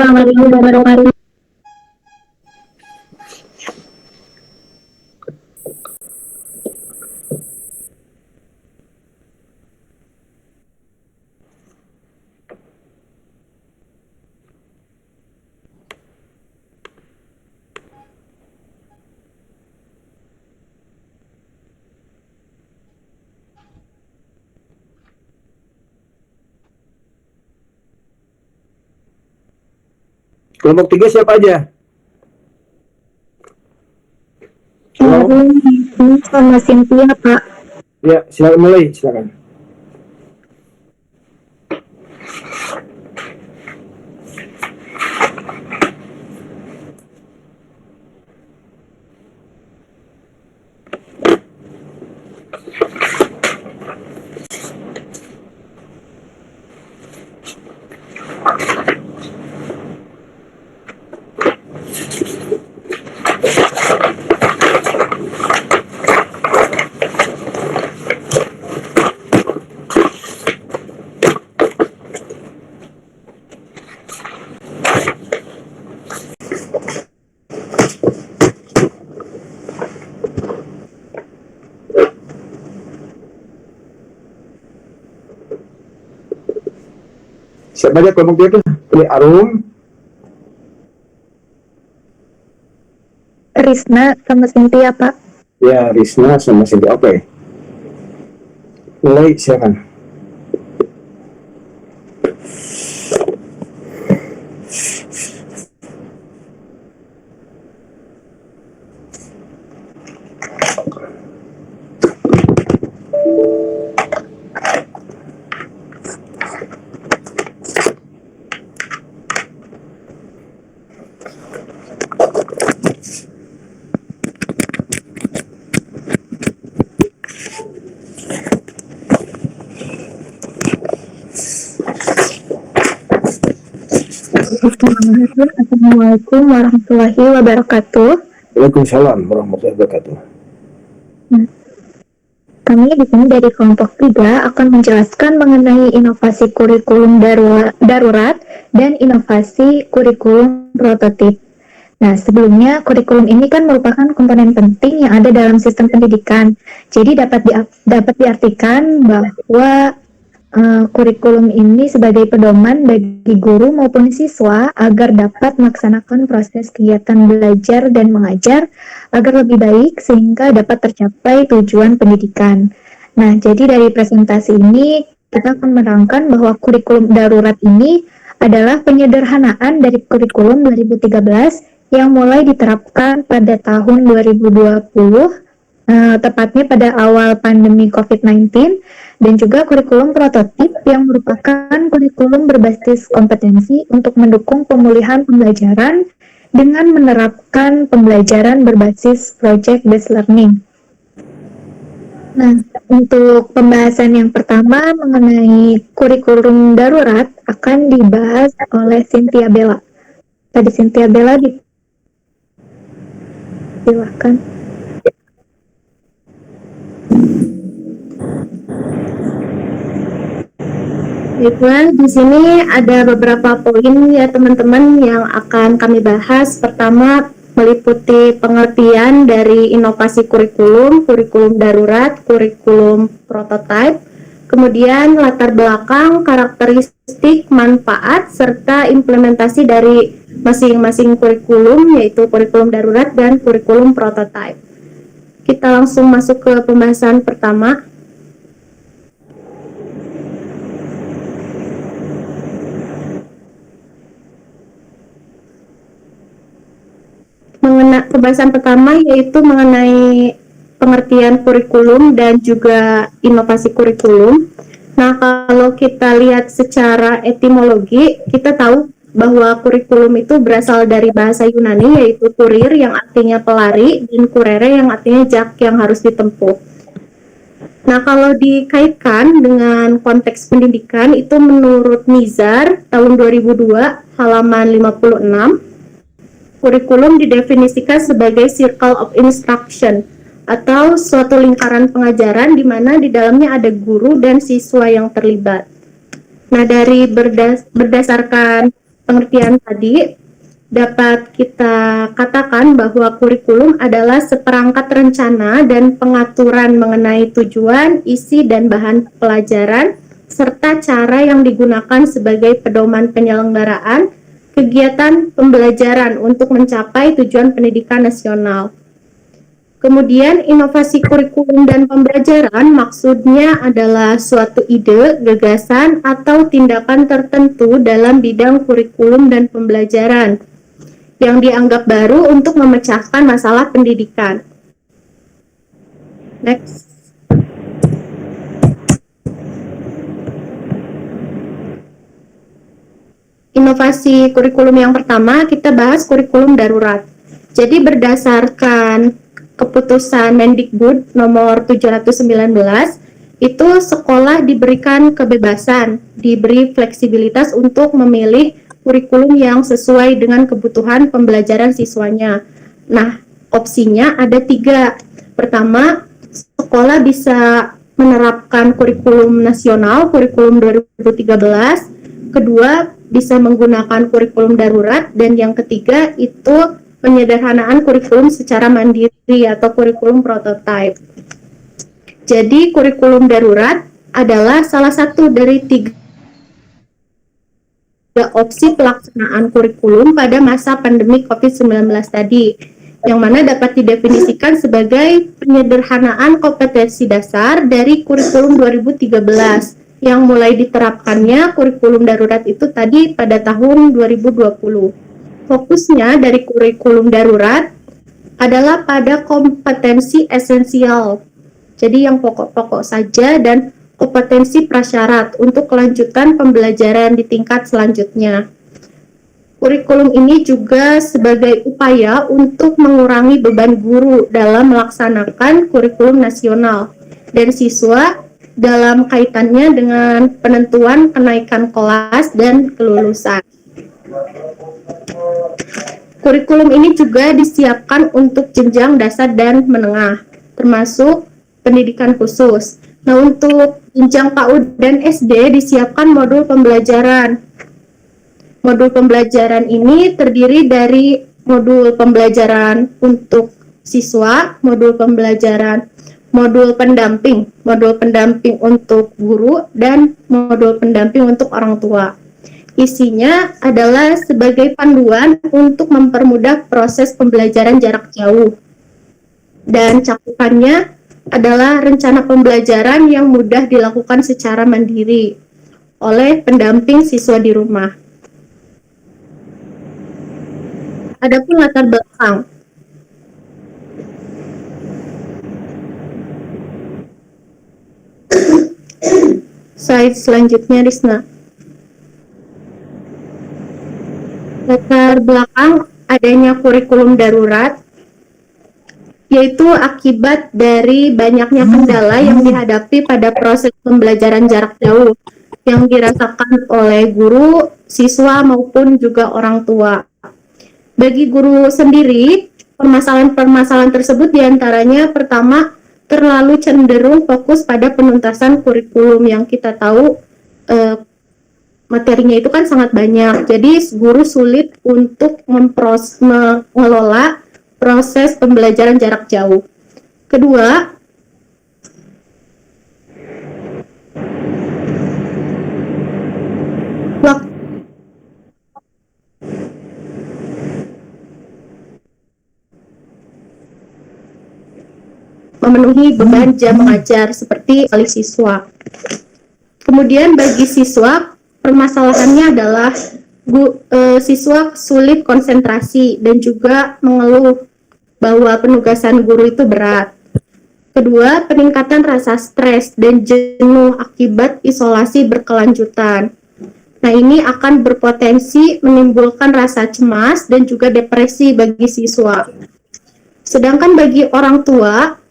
warahmatullahi wabarakatuh. Kelompok 3 siapa aja? Arun, sama Cynthia, Pak. Ya, silakan mulai, silakan. Siapa aja kelompok 3 tuh? Pilih Arum, Risna sama Cynthia, Pak. ya Risna sama Cindy. Oke. Mulai, silakan. Assalamualaikum warahmatullahi wabarakatuh. Waalaikumsalam warahmatullahi wabarakatuh. Kami di sini dari kelompok 3 akan menjelaskan mengenai inovasi kurikulum darurat dan inovasi kurikulum prototip. Nah, sebelumnya kurikulum ini kan merupakan komponen penting yang ada dalam sistem pendidikan. Jadi dapat diartikan bahwa kurikulum ini sebagai pedoman bagi guru maupun siswa agar dapat melaksanakan proses kegiatan belajar dan mengajar agar lebih baik sehingga dapat tercapai tujuan pendidikan. Nah, jadi dari presentasi ini kita akan menerangkan bahwa kurikulum darurat ini adalah penyederhanaan dari kurikulum 2013 yang mulai diterapkan pada tahun 2020, tepatnya pada awal pandemi COVID-19, dan juga kurikulum prototip yang merupakan kurikulum berbasis kompetensi untuk mendukung pemulihan pembelajaran dengan menerapkan pembelajaran berbasis project-based learning. Nah, untuk pembahasan yang pertama mengenai kurikulum darurat akan dibahas oleh Cynthia Bella. Tadi Cynthia Bella, silakan. Baiklah, di sini ada beberapa poin ya teman-teman yang akan kami bahas. Pertama, meliputi pengertian dari inovasi kurikulum, kurikulum darurat, kurikulum prototype, kemudian latar belakang, karakteristik, manfaat, serta implementasi dari masing-masing kurikulum, yaitu kurikulum darurat dan kurikulum prototype. Kita langsung masuk ke pembahasan pertama. Pembahasan pertama yaitu mengenai pengertian kurikulum dan juga inovasi kurikulum. Nah, kalau kita lihat secara etimologi, kita tahu bahwa kurikulum itu berasal dari bahasa Yunani, yaitu kurir yang artinya pelari dan kurere yang artinya jak yang harus ditempuh. Nah, kalau dikaitkan dengan konteks pendidikan, itu menurut Nizar tahun 2002 halaman 56, kurikulum didefinisikan sebagai circle of instruction atau suatu lingkaran pengajaran di mana di dalamnya ada guru dan siswa yang terlibat. Nah, dari berdasarkan pengertian tadi, dapat kita katakan bahwa kurikulum adalah seperangkat rencana dan pengaturan mengenai tujuan, isi, dan bahan pelajaran, serta cara yang digunakan sebagai pedoman penyelenggaraan kegiatan pembelajaran untuk mencapai tujuan pendidikan nasional. Kemudian inovasi kurikulum dan pembelajaran maksudnya adalah suatu ide, gagasan, atau tindakan tertentu dalam bidang kurikulum dan pembelajaran yang dianggap baru untuk memecahkan masalah pendidikan. Next. Inovasi kurikulum yang pertama, kita bahas kurikulum darurat. Jadi berdasarkan keputusan Mendikbud nomor 719, itu sekolah diberikan kebebasan, diberi fleksibilitas untuk memilih kurikulum yang sesuai dengan kebutuhan pembelajaran siswanya. Nah, opsinya ada 3. Pertama, sekolah bisa menerapkan kurikulum nasional, kurikulum 2013. Kedua, bisa menggunakan kurikulum darurat. Dan yang ketiga, itu penyederhanaan kurikulum secara mandiri atau kurikulum prototype. Jadi, kurikulum darurat adalah salah satu dari 3 opsi pelaksanaan kurikulum pada masa pandemi COVID-19 tadi, yang mana dapat didefinisikan sebagai penyederhanaan kompetensi dasar dari kurikulum 2013 yang mulai diterapkannya kurikulum darurat itu tadi pada tahun 2020. Fokusnya dari kurikulum darurat adalah pada kompetensi esensial, jadi yang pokok-pokok saja, dan kompetensi prasyarat untuk kelanjutan pembelajaran di tingkat selanjutnya. Kurikulum ini juga sebagai upaya untuk mengurangi beban guru dalam melaksanakan kurikulum nasional dan siswa dalam kaitannya dengan penentuan kenaikan kelas dan kelulusan. Kurikulum ini juga disiapkan untuk jenjang dasar dan menengah, termasuk pendidikan khusus. Nah, untuk jenjang PAUD dan SD disiapkan modul pembelajaran. Modul pembelajaran ini terdiri dari modul pembelajaran untuk siswa, modul pendamping untuk guru, dan modul pendamping untuk orang tua. Isinya adalah sebagai panduan untuk mempermudah proses pembelajaran jarak jauh. Dan cakupannya adalah rencana pembelajaran yang mudah dilakukan secara mandiri oleh pendamping siswa di rumah. Adapun latar belakang. Slide selanjutnya, Risna. Latar belakang adanya kurikulum darurat yaitu akibat dari banyaknya kendala yang dihadapi pada proses pembelajaran jarak jauh yang dirasakan oleh guru, siswa, maupun juga orang tua. Bagi guru sendiri, permasalahan-permasalahan tersebut diantaranya pertama, terlalu cenderung fokus pada penuntasan kurikulum yang kita tahu materinya itu kan sangat banyak, jadi guru sulit untuk mengelola proses pembelajaran jarak jauh. Kedua, memenuhi beban jam mengajar seperti oleh siswa. Kemudian bagi siswa, permasalahannya adalah siswa sulit konsentrasi dan juga mengeluh bahwa penugasan guru itu berat. Kedua, peningkatan rasa stres dan jenuh akibat isolasi berkelanjutan. Nah, ini akan berpotensi menimbulkan rasa cemas dan juga depresi bagi siswa. Sedangkan bagi orang tua,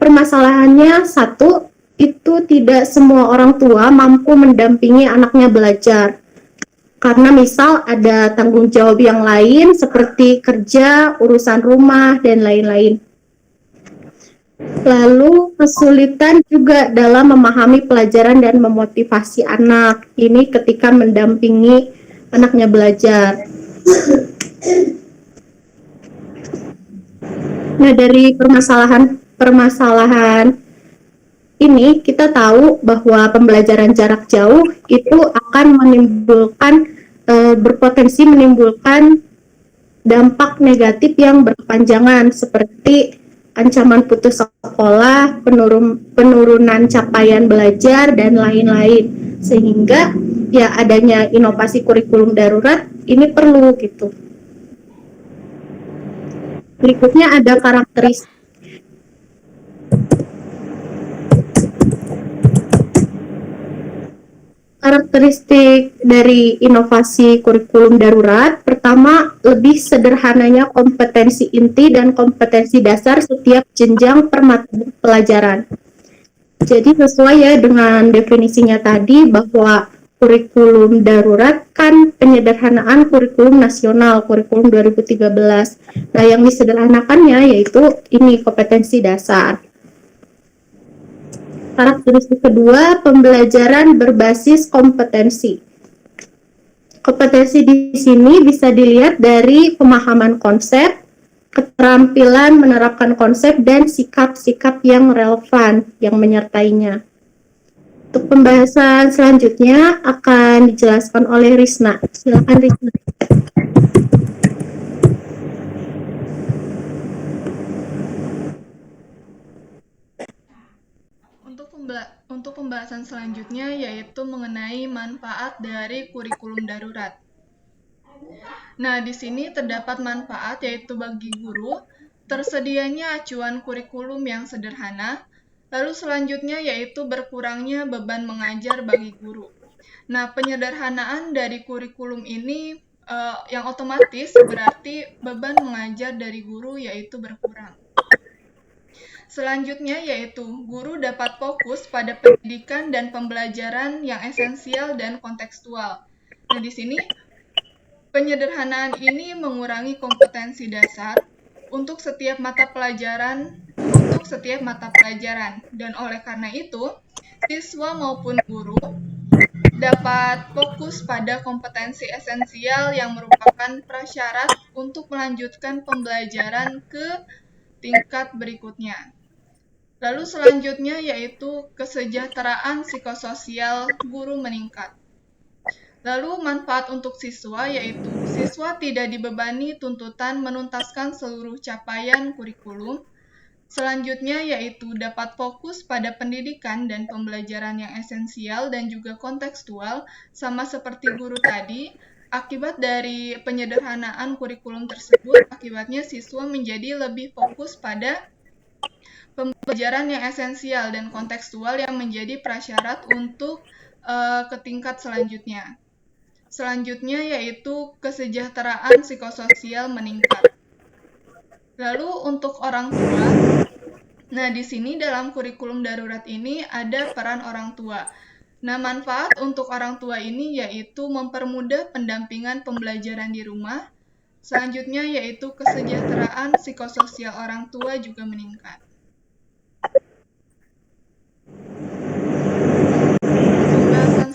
permasalahannya satu, itu tidak semua orang tua mampu mendampingi anaknya belajar. Karena misal ada tanggung jawab yang lain seperti kerja, urusan rumah, dan lain-lain. Lalu kesulitan juga dalam memahami pelajaran dan memotivasi anak. Ini ketika mendampingi anaknya belajar. Nah, dari permasalahan ini kita tahu bahwa pembelajaran jarak jauh itu akan berpotensi menimbulkan dampak negatif yang berkepanjangan seperti ancaman putus sekolah, penurunan capaian belajar, dan lain-lain. Sehingga ya adanya inovasi kurikulum darurat ini perlu gitu. Berikutnya ada karakteristik dari inovasi kurikulum darurat. Pertama, lebih sederhananya kompetensi inti dan kompetensi dasar setiap jenjang pelajaran. Jadi sesuai ya dengan definisinya tadi bahwa kurikulum darurat kan penyederhanaan kurikulum nasional, kurikulum 2013. Nah, yang disederhanakannya yaitu ini kompetensi dasar. Karakteristik kedua, pembelajaran berbasis kompetensi. Kompetensi di sini bisa dilihat dari pemahaman konsep, keterampilan menerapkan konsep, dan sikap-sikap yang relevan yang menyertainya. Untuk pembahasan selanjutnya akan dijelaskan oleh Risna. Silakan Risna. Untuk pembahasan selanjutnya yaitu mengenai manfaat dari kurikulum darurat. Nah, di sini terdapat manfaat yaitu bagi guru, tersedianya acuan kurikulum yang sederhana, lalu selanjutnya yaitu berkurangnya beban mengajar bagi guru. Nah, penyederhanaan dari kurikulum ini yang otomatis berarti beban mengajar dari guru yaitu berkurang. Selanjutnya yaitu guru dapat fokus pada pendidikan dan pembelajaran yang esensial dan kontekstual. Nah, di sini penyederhanaan ini mengurangi kompetensi dasar untuk setiap mata pelajaran dan oleh karena itu siswa maupun guru dapat fokus pada kompetensi esensial yang merupakan prasyarat untuk melanjutkan pembelajaran ke tingkat berikutnya. Lalu selanjutnya yaitu kesejahteraan psikososial guru meningkat. Lalu manfaat untuk siswa yaitu siswa tidak dibebani tuntutan menuntaskan seluruh capaian kurikulum. Selanjutnya yaitu dapat fokus pada pendidikan dan pembelajaran yang esensial dan juga kontekstual sama seperti guru tadi. Akibat dari penyederhanaan kurikulum tersebut, akibatnya siswa menjadi lebih fokus pada pembelajaran yang esensial dan kontekstual yang menjadi prasyarat untuk ke tingkat selanjutnya. Selanjutnya yaitu kesejahteraan psikososial meningkat. Lalu untuk orang tua, nah di sini dalam kurikulum darurat ini ada peran orang tua. Nah, manfaat untuk orang tua ini yaitu mempermudah pendampingan pembelajaran di rumah. Selanjutnya yaitu kesejahteraan psikososial orang tua juga meningkat.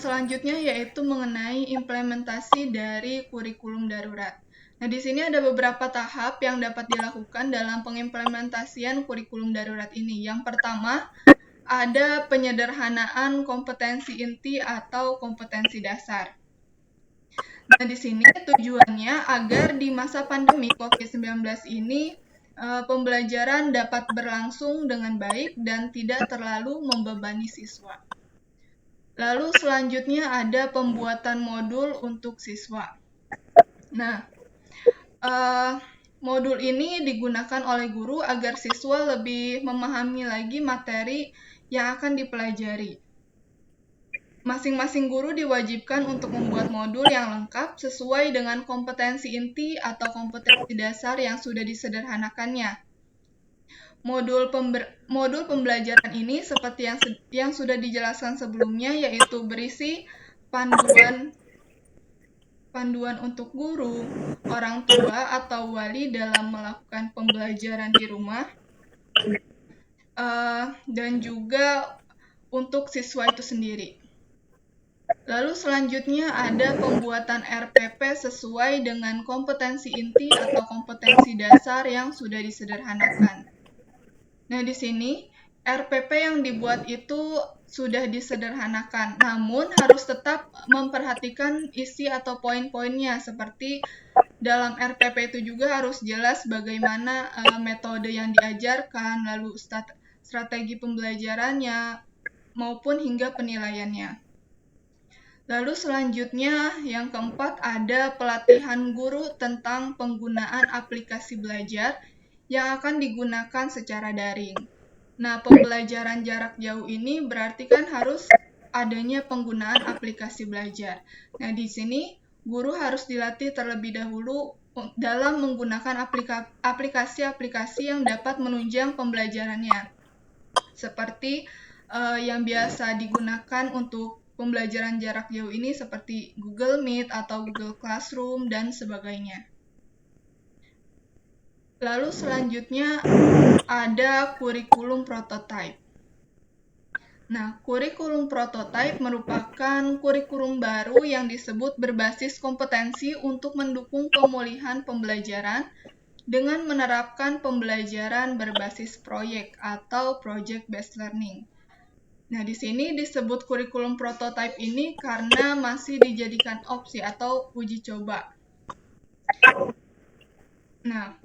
Selanjutnya yaitu mengenai implementasi dari kurikulum darurat. Nah, di sini ada beberapa tahap yang dapat dilakukan dalam pengimplementasian kurikulum darurat ini. Yang pertama, ada penyederhanaan kompetensi inti atau kompetensi dasar. Nah, di sini tujuannya agar di masa pandemi COVID-19 ini pembelajaran dapat berlangsung dengan baik dan tidak terlalu membebani siswa. Lalu selanjutnya ada pembuatan modul untuk siswa. Nah, modul ini digunakan oleh guru agar siswa lebih memahami lagi materi yang akan dipelajari. Masing-masing guru diwajibkan untuk membuat modul yang lengkap sesuai dengan kompetensi inti atau kompetensi dasar yang sudah disederhanakannya. Modul pembelajaran ini seperti yang sudah dijelaskan sebelumnya yaitu berisi panduan untuk guru, orang tua atau wali dalam melakukan pembelajaran di rumah, dan juga untuk siswa itu sendiri. Lalu selanjutnya ada pembuatan RPP sesuai dengan kompetensi inti atau kompetensi dasar yang sudah disederhanakan. Nah, di sini RPP yang dibuat itu sudah disederhanakan, namun harus tetap memperhatikan isi atau poin-poinnya, seperti dalam RPP itu juga harus jelas bagaimana metode yang diajarkan, lalu strategi pembelajarannya, maupun hingga penilaiannya. Lalu selanjutnya yang keempat ada pelatihan guru tentang penggunaan aplikasi belajar yang akan digunakan secara daring. Nah, pembelajaran jarak jauh ini berarti kan harus adanya penggunaan aplikasi belajar. Nah, di sini guru harus dilatih terlebih dahulu dalam menggunakan aplikasi-aplikasi yang dapat menunjang pembelajarannya. Seperti yang biasa digunakan untuk pembelajaran jarak jauh ini seperti Google Meet atau Google Classroom dan sebagainya. Lalu selanjutnya ada kurikulum prototype. Nah, kurikulum prototype merupakan kurikulum baru yang disebut berbasis kompetensi untuk mendukung pemulihan pembelajaran dengan menerapkan pembelajaran berbasis proyek atau project-based learning. Nah, di sini disebut kurikulum prototype ini karena masih dijadikan opsi atau uji coba. Nah,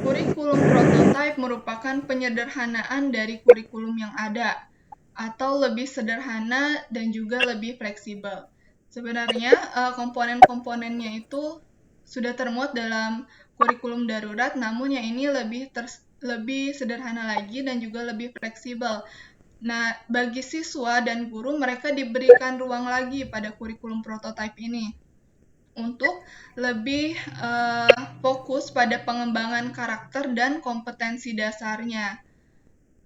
kurikulum prototype merupakan penyederhanaan dari kurikulum yang ada, atau lebih sederhana dan juga lebih fleksibel. Sebenarnya, komponen-komponennya itu sudah termuat dalam kurikulum darurat, namun yang ini lebih sederhana lagi dan juga lebih fleksibel. Nah, bagi siswa dan guru, mereka diberikan ruang lagi pada kurikulum prototype ini untuk lebih fokus pada pengembangan karakter dan kompetensi dasarnya.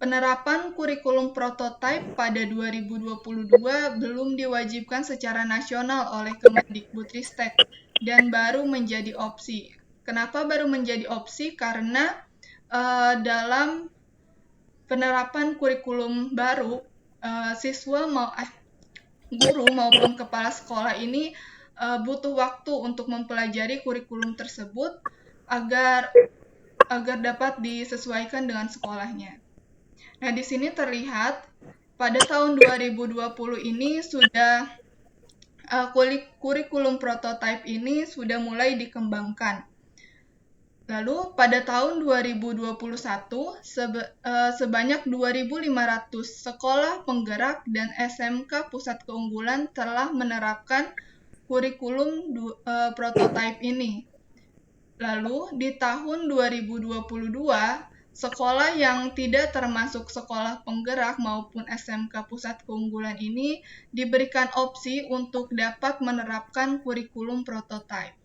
Penerapan kurikulum prototype pada 2022 belum diwajibkan secara nasional oleh Kemendikbudristek dan baru menjadi opsi. Kenapa baru menjadi opsi? Karena dalam penerapan kurikulum baru, guru maupun kepala sekolah ini butuh waktu untuk mempelajari kurikulum tersebut agar dapat disesuaikan dengan sekolahnya. Nah, di sini terlihat pada tahun 2020 ini sudah kurikulum prototype ini sudah mulai dikembangkan. Lalu pada tahun 2021 sebanyak 2.500 sekolah penggerak dan SMK pusat keunggulan telah menerapkan kurikulum prototype ini. Lalu di tahun 2022 sekolah yang tidak termasuk sekolah penggerak maupun SMK pusat keunggulan ini diberikan opsi untuk dapat menerapkan kurikulum prototype.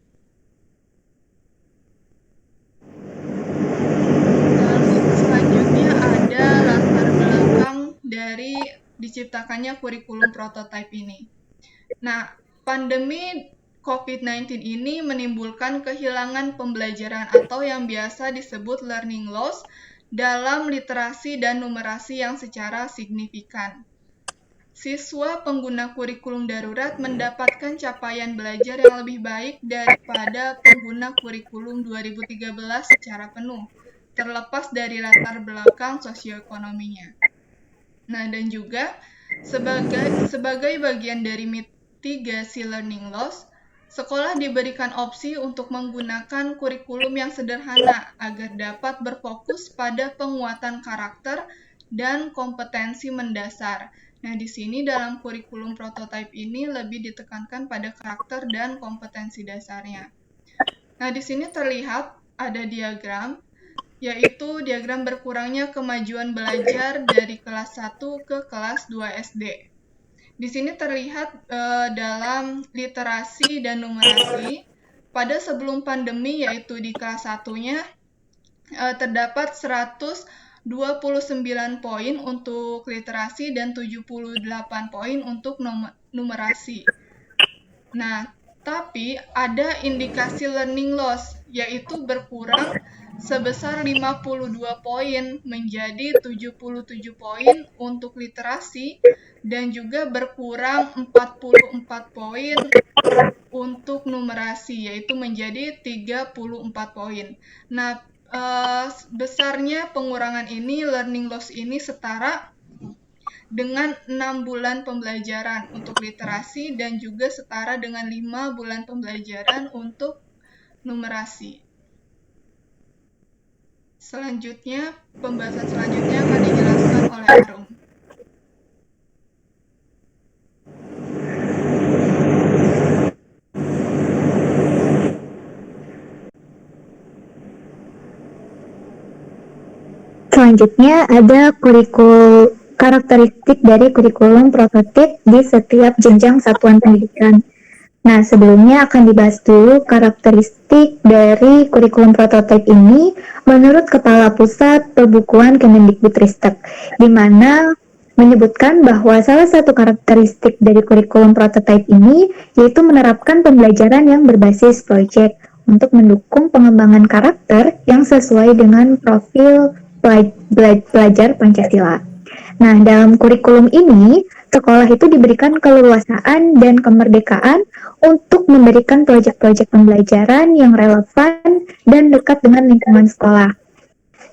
Lalu selanjutnya ada latar belakang dari diciptakannya kurikulum prototype ini. Nah, pandemi COVID-19 ini menimbulkan kehilangan pembelajaran atau yang biasa disebut learning loss dalam literasi dan numerasi yang secara signifikan. Siswa pengguna kurikulum darurat mendapatkan capaian belajar yang lebih baik daripada pengguna kurikulum 2013 secara penuh, terlepas dari latar belakang sosioekonominya. Nah, dan juga sebagai bagian dari mitigasi learning loss, sekolah diberikan opsi untuk menggunakan kurikulum yang sederhana agar dapat berfokus pada penguatan karakter dan kompetensi mendasar. Nah, di sini dalam kurikulum prototype ini lebih ditekankan pada karakter dan kompetensi dasarnya. Nah, di sini terlihat ada diagram, yaitu diagram berkurangnya kemajuan belajar dari kelas 1 ke kelas 2 SD. Di sini terlihat dalam literasi dan numerasi, pada sebelum pandemi yaitu di kelas 1-nya terdapat 129 poin untuk literasi dan 78 poin untuk numerasi. Nah, tapi ada indikasi learning loss, yaitu berkurang sebesar 52 poin menjadi 77 poin untuk literasi dan juga berkurang 44 poin untuk numerasi, yaitu menjadi 34 poin. Nah, besarnya pengurangan ini, learning loss ini setara dengan 6 bulan pembelajaran untuk literasi dan juga setara dengan 5 bulan pembelajaran untuk numerasi. Selanjutnya, pembahasan selanjutnya akan dijelaskan oleh Arum. Selanjutnya ada karakteristik dari kurikulum prototip di setiap jenjang satuan pendidikan. Nah, sebelumnya akan dibahas dulu karakteristik dari kurikulum prototip ini menurut Kepala Pusat Perbukuan Kemendikbudristek, di mana menyebutkan bahwa salah satu karakteristik dari kurikulum prototip ini yaitu menerapkan pembelajaran yang berbasis proyek untuk mendukung pengembangan karakter yang sesuai dengan profil pelajar Pancasila. Nah, dalam kurikulum ini, sekolah itu diberikan keleluasaan dan kemerdekaan untuk memberikan proyek-proyek pembelajaran yang relevan dan dekat dengan lingkungan sekolah.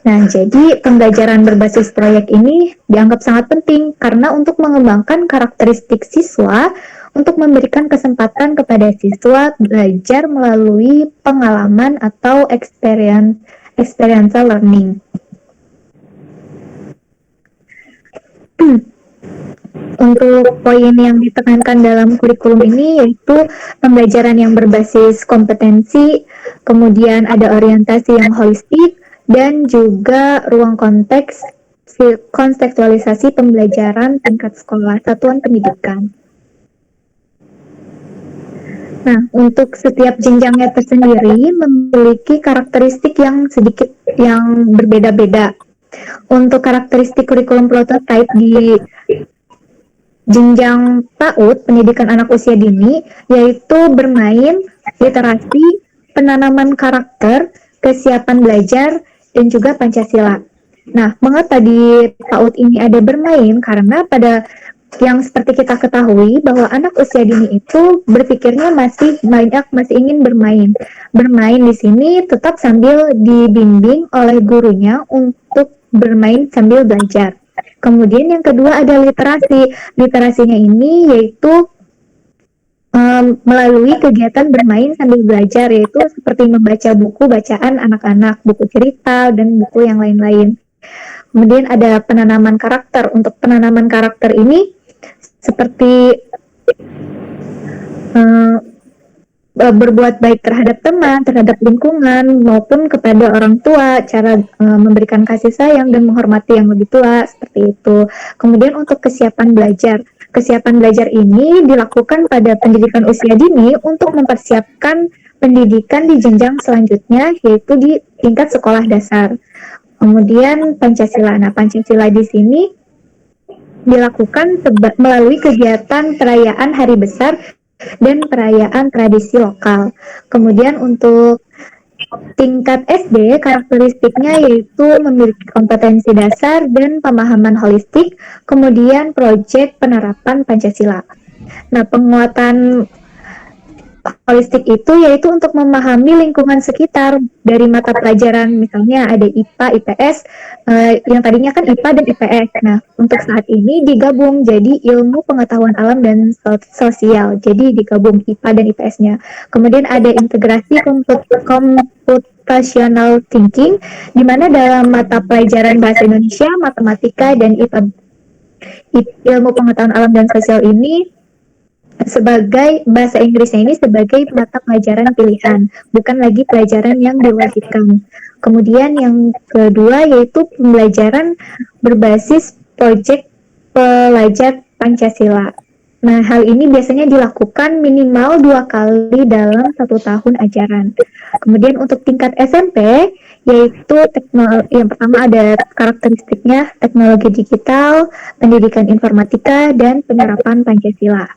Nah, jadi pembelajaran berbasis proyek ini dianggap sangat penting karena untuk mengembangkan karakteristik siswa untuk memberikan kesempatan kepada siswa belajar melalui pengalaman atau experiential learning. Untuk poin yang ditekankan dalam kurikulum ini yaitu pembelajaran yang berbasis kompetensi, kemudian ada orientasi yang holistik, dan juga ruang kontekstualisasi pembelajaran tingkat sekolah satuan pendidikan. Nah, untuk setiap jenjangnya tersendiri memiliki karakteristik yang berbeda-beda. Untuk karakteristik kurikulum prototipe di jenjang PAUD, pendidikan anak usia dini, yaitu bermain, literasi, penanaman karakter, kesiapan belajar, dan juga Pancasila. Nah, mengapa di PAUD ini ada bermain? Karena pada yang seperti kita ketahui bahwa anak usia dini itu berpikirnya masih ingin bermain. Bermain di sini tetap sambil dibimbing oleh gurunya untuk bermain sambil belajar. Kemudian yang kedua ada literasi. Literasinya ini yaitu melalui kegiatan bermain sambil belajar, yaitu seperti membaca buku bacaan anak-anak, buku cerita, dan buku yang lain-lain. Kemudian ada penanaman karakter. Untuk penanaman karakter ini seperti berbuat baik terhadap teman, terhadap lingkungan, maupun kepada orang tua, cara memberikan kasih sayang dan menghormati yang lebih tua, seperti itu. Kemudian untuk kesiapan belajar ini dilakukan pada pendidikan usia dini untuk mempersiapkan pendidikan di jenjang selanjutnya, yaitu di tingkat sekolah dasar. Kemudian Pancasila. Nah, Pancasila di sini dilakukan melalui kegiatan perayaan hari besar dan perayaan tradisi lokal. Kemudian untuk tingkat SD, karakteristiknya yaitu memiliki kompetensi dasar dan pemahaman holistik, kemudian proyek penerapan Pancasila. Nah, penguatan holistik itu yaitu untuk memahami lingkungan sekitar dari mata pelajaran, misalnya ada IPA, IPS, yang tadinya kan IPA dan IPS. Nah, untuk saat ini digabung jadi ilmu pengetahuan alam dan sosial, jadi digabung IPA dan IPS-nya. Kemudian ada integrasi computational thinking, di mana dalam mata pelajaran bahasa Indonesia, matematika, dan ilmu pengetahuan alam dan sosial ini sebagai bahasa Inggrisnya ini sebagai mata pelajaran pilihan, bukan lagi pelajaran yang diwajibkan. Kemudian yang kedua yaitu pembelajaran berbasis proyek pelajar Pancasila. Nah, hal ini biasanya dilakukan minimal 2 kali dalam 1 tahun ajaran. Kemudian untuk tingkat SMP, yaitu yang pertama ada karakteristiknya teknologi digital, pendidikan informatika, dan penerapan Pancasila.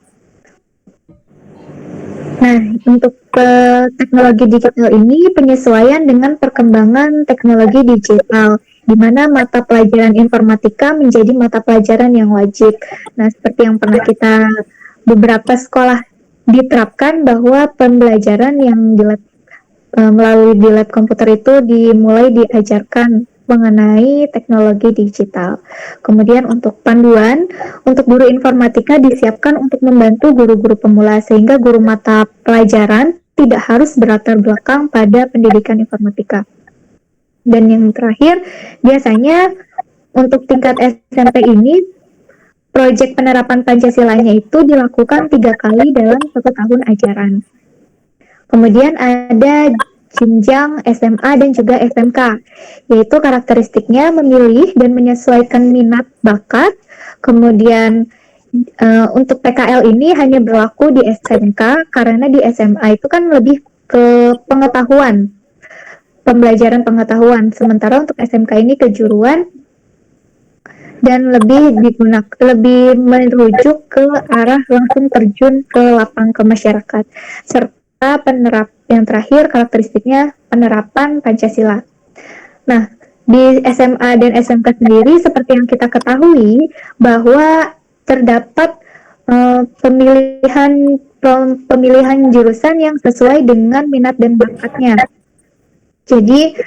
Nah, untuk teknologi digital ini penyesuaian dengan perkembangan teknologi digital, di di mana mata pelajaran informatika menjadi mata pelajaran yang wajib. Nah, seperti yang pernah kita beberapa sekolah diterapkan bahwa pembelajaran yang melalui di lab komputer itu dimulai diajarkan mengenai teknologi digital. Kemudian untuk panduan, untuk guru informatika disiapkan untuk membantu guru-guru pemula sehingga guru mata pelajaran tidak harus berlatar belakang pada pendidikan informatika. Dan yang terakhir, biasanya untuk tingkat SMP ini, proyek penerapan Pancasilanya itu dilakukan 3 kali dalam 1 tahun ajaran. Kemudian ada jenjang SMA dan juga SMK, yaitu karakteristiknya memilih dan menyesuaikan minat bakat. Kemudian untuk PKL ini hanya berlaku di SMK, karena di SMA itu kan lebih ke pengetahuan, pembelajaran pengetahuan. Sementara untuk SMK ini kejuruan dan lebih merujuk ke arah langsung terjun ke lapang ke masyarakat. Serta yang terakhir karakteristiknya penerapan Pancasila. Nah, di SMA dan SMK sendiri seperti yang kita ketahui bahwa terdapat pemilihan jurusan yang sesuai dengan minat dan bakatnya. Jadi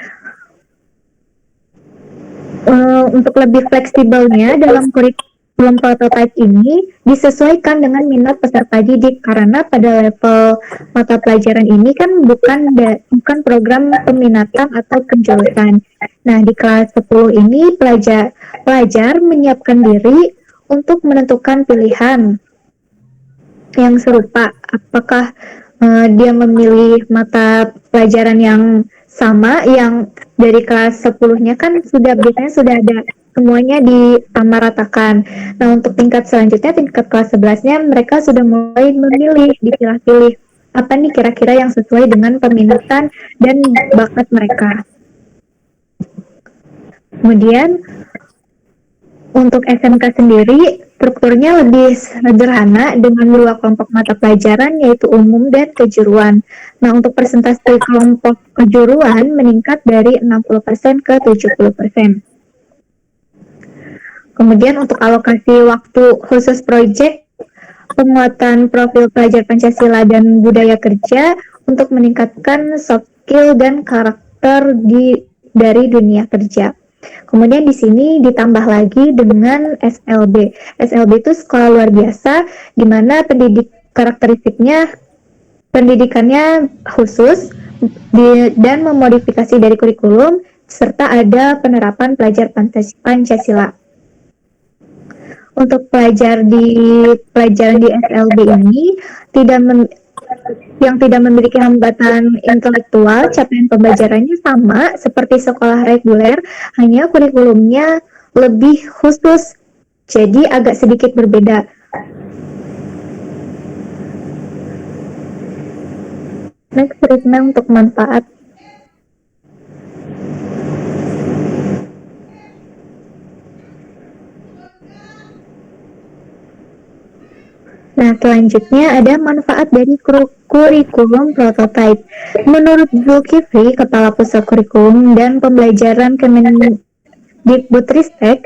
untuk lebih fleksibelnya dalam kurikulum prototype ini disesuaikan dengan minat peserta didik, karena pada level mata pelajaran ini kan bukan program peminatan atau penjurusan. Nah, di kelas 10 ini pelajar menyiapkan diri untuk menentukan pilihan yang serupa. Apakah dia memilih mata pelajaran yang sama, yang dari kelas 10-nya kan biasanya sudah ada semuanya disamaratakan. Nah, untuk tingkat selanjutnya, tingkat kelas 11-nya, mereka sudah mulai memilih, dipilah-pilih apa nih kira-kira yang sesuai dengan peminatan dan bakat mereka. Kemudian untuk SMK sendiri, strukturnya lebih sederhana dengan 2 kelompok mata pelajaran, yaitu umum dan kejuruan. Nah, untuk persentase kelompok kejuruan meningkat dari 60% ke 70%. Kemudian untuk alokasi waktu khusus proyek, penguatan profil pelajar Pancasila dan budaya kerja untuk meningkatkan soft skill dan karakter dari dunia kerja. Kemudian di sini ditambah lagi dengan SLB. SLB itu sekolah luar biasa, di mana pendidikannya khusus dan memodifikasi dari kurikulum, serta ada penerapan pelajar Pancasila. Untuk pelajaran di SLB ini yang tidak memiliki hambatan intelektual, capaian pembelajarannya sama seperti sekolah reguler, hanya kurikulumnya lebih khusus, jadi agak sedikit berbeda. Next, Ritna, untuk manfaat. Nah, selanjutnya ada manfaat dari kurikulum prototype. Menurut Zulkifli, Kepala Pusat Kurikulum dan Pembelajaran Kemendikbudristek,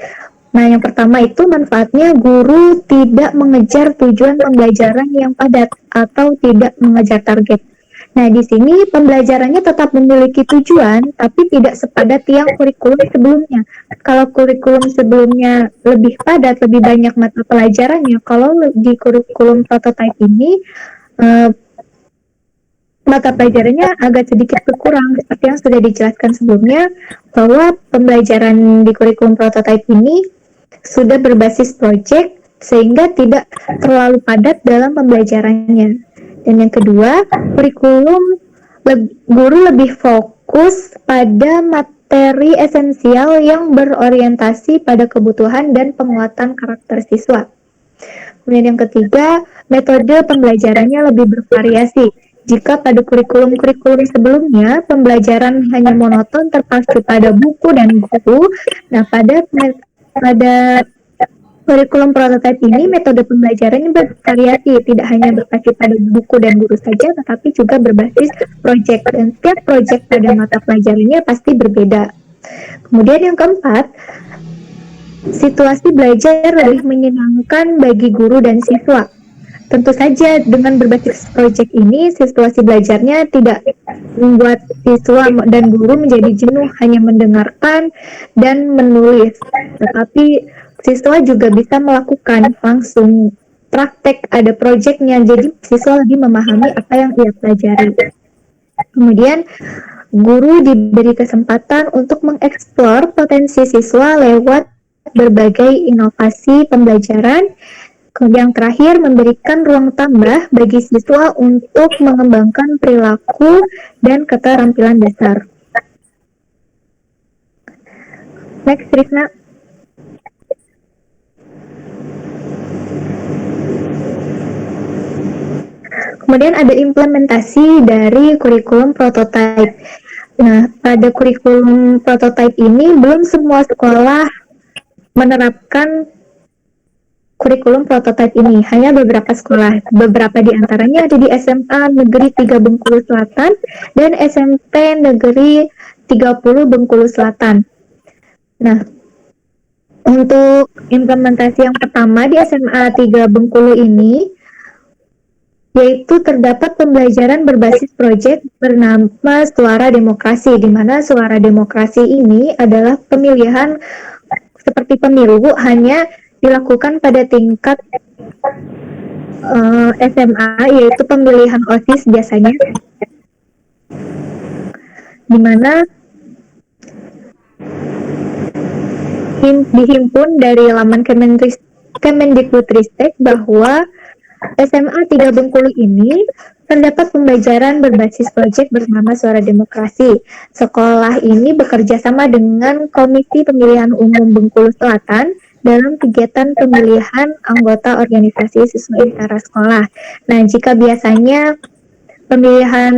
nah yang pertama itu manfaatnya guru tidak mengejar tujuan pembelajaran yang padat atau tidak mengejar target. Nah, di sini pembelajarannya tetap memiliki tujuan, tapi tidak sepadat yang kurikulum sebelumnya. Kalau kurikulum sebelumnya lebih padat, lebih banyak mata pelajarannya, kalau di kurikulum prototype ini, mata pelajarannya agak sedikit berkurang, seperti yang sudah dijelaskan sebelumnya, bahwa pembelajaran di kurikulum prototype ini sudah berbasis proyek, sehingga tidak terlalu padat dalam pembelajarannya. Dan yang kedua, kurikulum guru lebih fokus pada materi esensial yang berorientasi pada kebutuhan dan penguatan karakter siswa. Kemudian yang ketiga, metode pembelajarannya lebih bervariasi. Jika pada kurikulum sebelumnya pembelajaran hanya monoton terpacu pada buku dan guru, nah pada kurikulum prototype ini metode pembelajarannya bervariasi, tidak hanya berbasis pada buku dan guru saja, tetapi juga berbasis proyek, dan setiap proyek pada mata pelajarannya pasti berbeda. Kemudian yang keempat, situasi belajar lebih menyenangkan bagi guru dan siswa. Tentu saja dengan berbasis proyek ini, situasi belajarnya tidak membuat siswa dan guru menjadi jenuh hanya mendengarkan dan menulis. Tetapi siswa juga bisa melakukan langsung praktek, ada proyeknya, jadi siswa lebih memahami apa yang ia pelajari. Kemudian guru diberi kesempatan untuk mengeksplor potensi siswa lewat berbagai inovasi pembelajaran. Yang terakhir, memberikan ruang tambah bagi siswa untuk mengembangkan perilaku dan keterampilan dasar. Next, Trisna. Kemudian ada implementasi dari kurikulum prototype. Nah, pada kurikulum prototype ini belum semua sekolah menerapkan kurikulum prototipe ini, hanya beberapa sekolah. Beberapa di antaranya ada di SMA Negeri 3 Bengkulu Selatan dan SMP Negeri 30 Bengkulu Selatan. Nah, untuk implementasi yang pertama di SMA 3 Bengkulu ini, yaitu terdapat pembelajaran berbasis proyek bernama Suara Demokrasi, di mana Suara Demokrasi ini adalah pemilihan seperti pemilu, hanya dilakukan pada tingkat SMA, yaitu pemilihan OSIS biasanya, di mana dihimpun dari laman Kemendikbudristek bahwa SMA 3 Bengkulu ini terdapat pembelajaran berbasis proyek bernama Suara Demokrasi. Sekolah ini bekerja sama dengan Komisi Pemilihan Umum Bengkulu Selatan dalam kegiatan pemilihan anggota organisasi siswa intara sekolah. Nah, jika biasanya pemilihan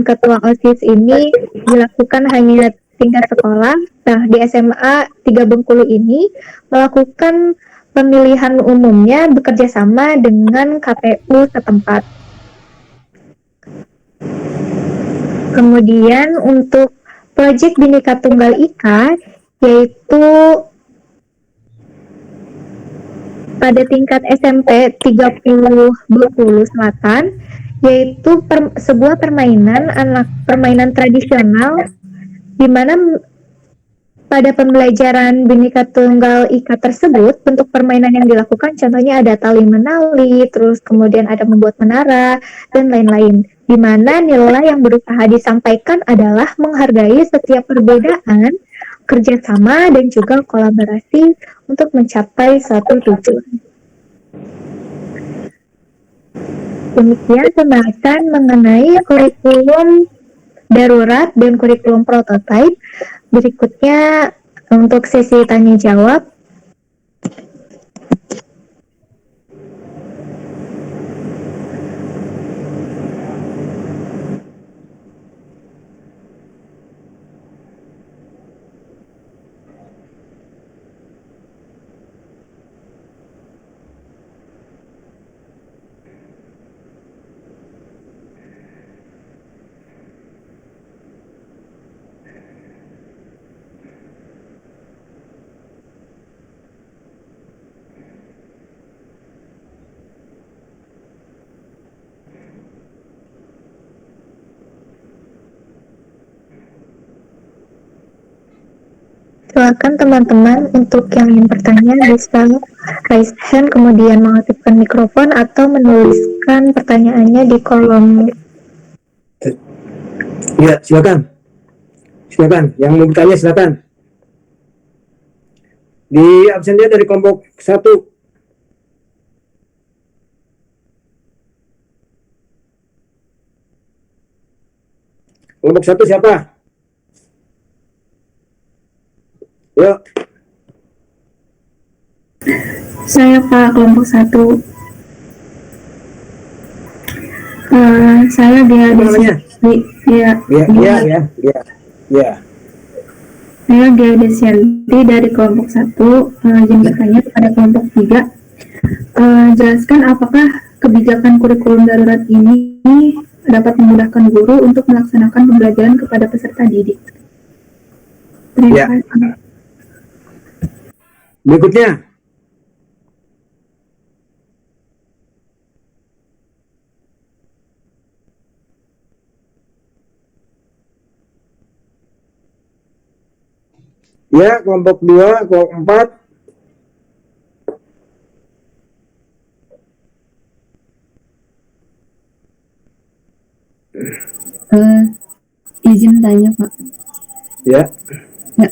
ketua OSIS ini dilakukan hanya tingkat sekolah, nah di SMA 3 Bengkulu ini melakukan pemilihan umumnya bekerja sama dengan KPU setempat. Kemudian untuk proyek Bhinneka Tunggal Ika, yaitu pada tingkat SMP 30 Bengkulu Selatan, yaitu sebuah permainan tradisional, di mana pada pembelajaran Bhinneka Tunggal Ika tersebut, bentuk permainan yang dilakukan contohnya ada tali menali, terus kemudian ada membuat menara, dan lain-lain. Di mana nilai yang berusaha disampaikan adalah menghargai setiap perbedaan, kerjasama, dan juga kolaborasi untuk mencapai suatu tujuan. Demikian pembahasan mengenai kurikulum darurat dan kurikulum prototipe. Berikutnya untuk sesi tanya jawab. Silakan teman-teman untuk yang ingin bertanya bisa raise hand, kemudian mengaktifkan mikrofon atau menuliskan pertanyaannya di kolom. Ya, silakan. Silakan, yang mau bertanya silakan. Di absennya dari kelompok 1. Kelompok 1 siapa? Yuk. Saya Pak, kelompok 1. Saya Dia Desianti. Ya. Saya Dia Desianti dari kelompok 1. Izin bertanya kepada kelompok 3. Jelaskan apakah kebijakan kurikulum darurat ini dapat memudahkan guru untuk melaksanakan pembelajaran kepada peserta didik. Terima Ya. kasih. Berikutnya. Ya, kelompok 2, kelompok 4. Izin tanya Pak. Ya, Ya,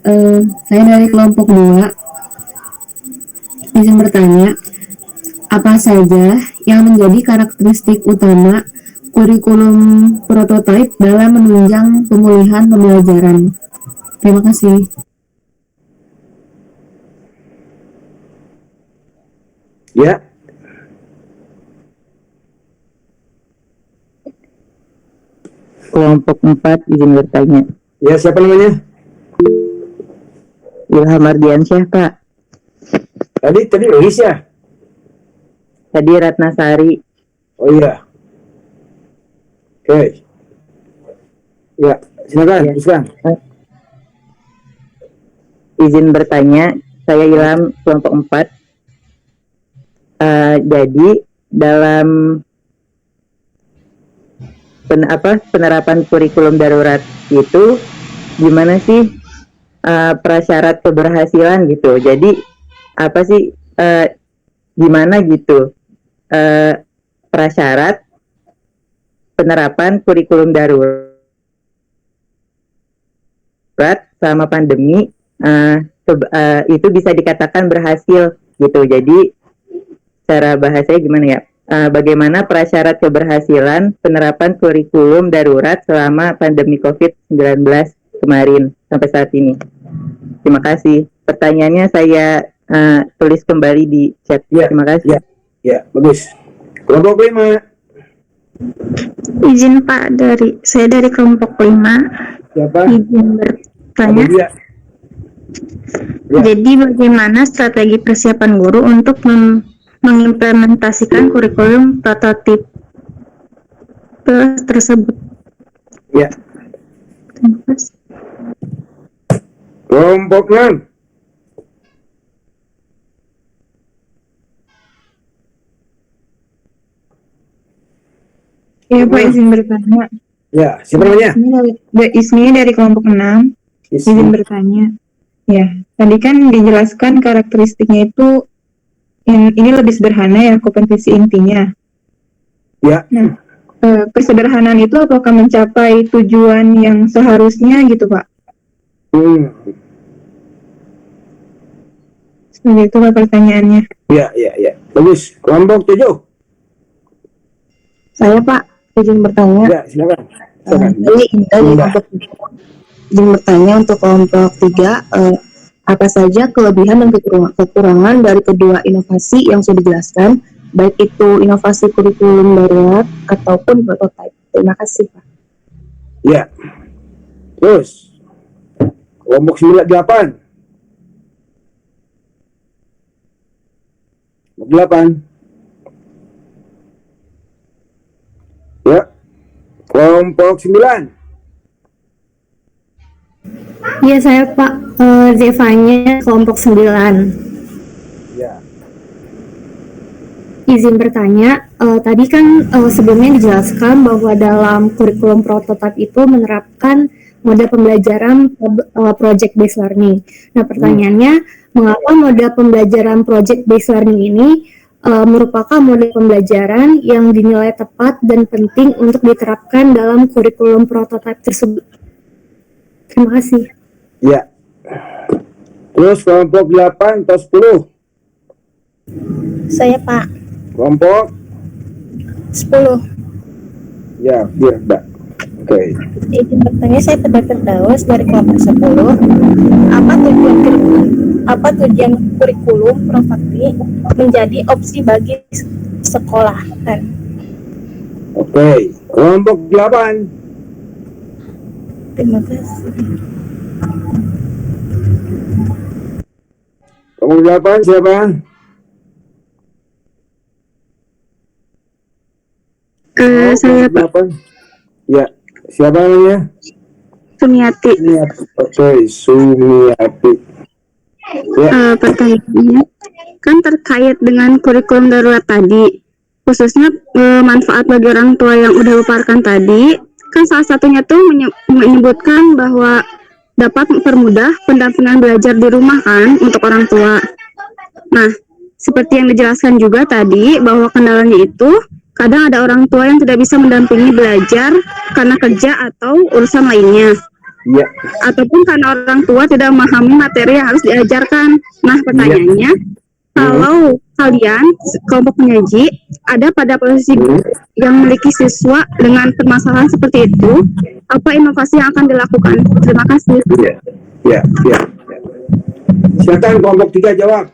saya dari kelompok 2. Izin bertanya, apa saja yang menjadi karakteristik utama kurikulum prototipe dalam menunjang pemulihan pembelajaran? Terima kasih. ya. Kelompok 4 izin bertanya. Ya, siapa namanya? Ilham Ardiansyah, Pak. Tadi Luis ya? Tadi Ratnasari. Oh iya. Oke. Ya, silakan, Ya. teruskan. Izin bertanya, saya Ilham kelompok 4. Jadi dalam penerapan kurikulum darurat itu gimana sih prasyarat keberhasilan gitu? Jadi apa sih gimana gitu prasyarat penerapan kurikulum darurat selama pandemi itu bisa dikatakan berhasil gitu. Jadi cara bahasanya gimana ya? Bagaimana prasyarat keberhasilan penerapan kurikulum darurat selama pandemi COVID-19 kemarin sampai saat ini? Terima kasih. Pertanyaannya saya tulis kembali di chat. Ya, Terima kasih. Ya, bagus. Kelompok 5. Izin Pak, saya dari kelompok 5. Siapa? Izin bertanya. Ada dia. Ya. Jadi bagaimana strategi persiapan guru untuk mengimplementasikan kurikulum prototip tersebut? Ya. Terima kasih. Kelompok 6. Ya Pak, izin bertanya. Ya, siapa namanya? Ismi dari kelompok 6. Izin bertanya. Ya, tadi kan dijelaskan karakteristiknya itu ini lebih sederhana ya, kompetensi intinya. Ya. Nah, kesederhanaan itu apakah mencapai tujuan yang seharusnya gitu Pak? Seperti itu Pak pertanyaannya. Ya. Bagus. Kelompok 7. Saya Pak, izin bertanya. Ya, silakan. Ini Indah dari kelompok 3. Izin bertanya untuk kelompok 3, apa saja kelebihan dan kekurangan dari kedua inovasi yang sudah dijelaskan, baik itu inovasi kurikulum darurat ataupun prototipe. Terima kasih Pak. Ya. Terus. Kelompok 8. Kelompok 8. Ya. Kelompok 9. Iya saya Pak, Zevanya kelompok 9. Ya. Izin bertanya, tadi kan sebelumnya dijelaskan bahwa dalam kurikulum prototipe itu menerapkan model pembelajaran project based learning. Nah pertanyaannya, mengapa model pembelajaran project based learning ini merupakan model pembelajaran yang dinilai tepat dan penting untuk diterapkan dalam kurikulum prototipe tersebut? Terima kasih. Ya. Terus kelompok 8 atau 10? Saya Pak, Kelompok? 10. Ya, biar Mbak. Oke. Izin bertanya, saya Pada Firdaus dari kelompok 10. Apa tujuan kurikulum prototipe menjadi opsi bagi sekolah? Oke. Kelompok 8. Terima kasih. Kelompok 8 siapa? Saya Pak. 8. Ya. Siapa namanya? Sumiati. Oke, Sumiati. Ya. Pertanyaannya kan terkait dengan kurikulum darurat tadi, khususnya manfaat bagi orang tua yang udah paparkan tadi, kan salah satunya tuh menyebutkan bahwa dapat mempermudah pendampingan belajar di rumah kan untuk orang tua. Nah, seperti yang dijelaskan juga tadi bahwa kendalanya itu kadang ada orang tua yang tidak bisa mendampingi belajar karena kerja atau urusan lainnya. Iya. Ataupun karena orang tua tidak memahami materi yang harus diajarkan. Nah, pertanyaannya, kalau kalian kelompok penyaji ada pada posisi yang memiliki siswa dengan permasalahan seperti itu, apa inovasi yang akan dilakukan? Terima kasih. Ya. Silakan kelompok 3 jawab.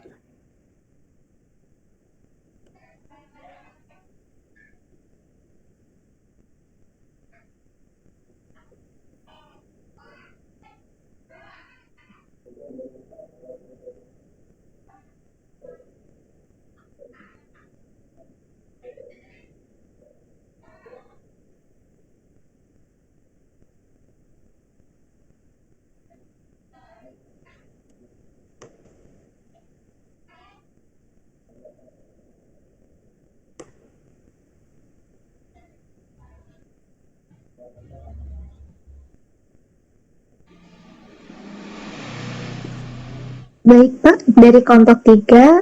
Baik Pak, dari kelompok 3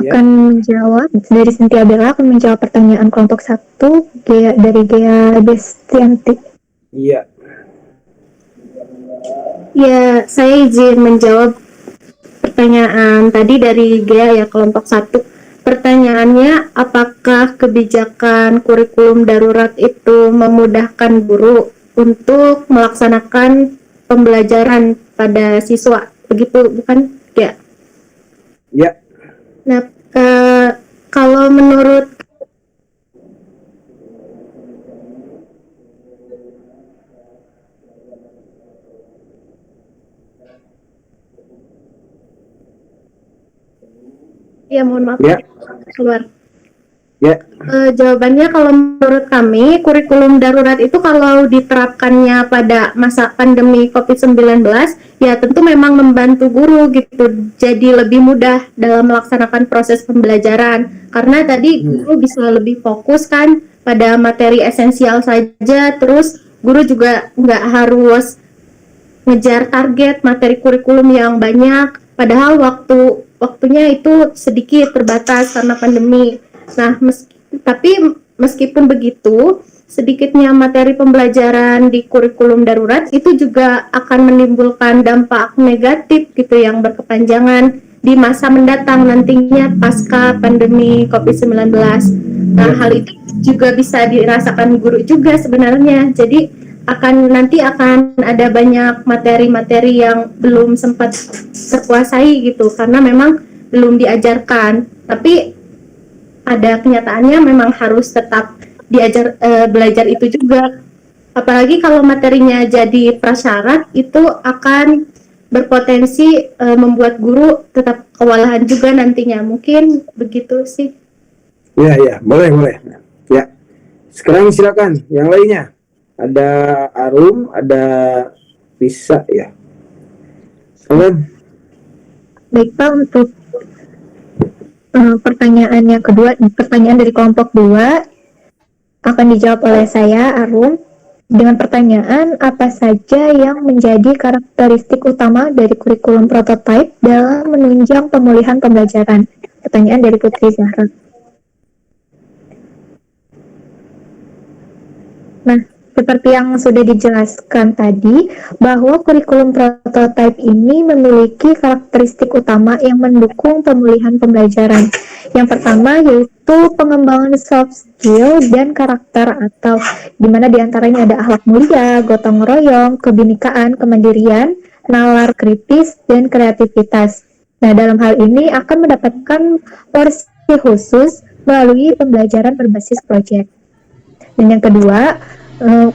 akan menjawab, dari Cynthia Bella akan menjawab pertanyaan kelompok 1 dari Gea Destianti. Iya. Ya, saya izin menjawab pertanyaan tadi dari Gea ya, kelompok 1. Pertanyaannya, apakah kebijakan kurikulum darurat itu memudahkan guru untuk melaksanakan pembelajaran pada siswa? Begitu, bukan? Ya. Ya. Nah, kalau menurut ya, mohon maaf. Ya. Keluar. Ya. Jawabannya kalau menurut kami, kurikulum darurat itu kalau diterapkannya pada masa pandemi COVID-19, ya tentu memang membantu guru gitu, jadi lebih mudah dalam melaksanakan proses pembelajaran. Karena tadi guru bisa lebih fokus kan pada materi esensial saja, terus guru juga nggak harus ngejar target materi kurikulum yang banyak, padahal waktunya itu sedikit terbatas karena pandemi. Nah, tapi meskipun begitu, sedikitnya materi pembelajaran di kurikulum darurat itu juga akan menimbulkan dampak negatif gitu yang berkepanjangan di masa mendatang nantinya pasca pandemi COVID-19. Nah, hal itu juga bisa dirasakan guru juga sebenarnya. Jadi nanti akan ada banyak materi-materi yang belum sempat terkuasai gitu karena memang belum diajarkan. Tapi ada kenyataannya memang harus tetap belajar itu juga. Apalagi kalau materinya jadi prasyarat, itu akan berpotensi membuat guru tetap kewalahan juga nantinya. Mungkin begitu sih. Ya, boleh. Ya. Sekarang silakan yang lainnya. Ada Arum, ada Risa ya. Baik Pak, untuk pertanyaan yang kedua, pertanyaan dari kelompok 2 akan dijawab oleh saya, Arum, dengan pertanyaan apa saja yang menjadi karakteristik utama dari kurikulum prototype dalam menunjang pemulihan pembelajaran. Pertanyaan dari Putri Zahra. Nah, seperti yang sudah dijelaskan tadi, bahwa kurikulum prototype ini memiliki karakteristik utama yang mendukung pemulihan pembelajaran. Yang pertama yaitu pengembangan soft skill dan karakter, atau di mana diantaranya ada akhlak mulia, gotong royong, kebinekaan, kemandirian, nalar kritis, dan kreativitas. Nah, dalam hal ini akan mendapatkan porsi khusus melalui pembelajaran berbasis proyek. Dan yang kedua,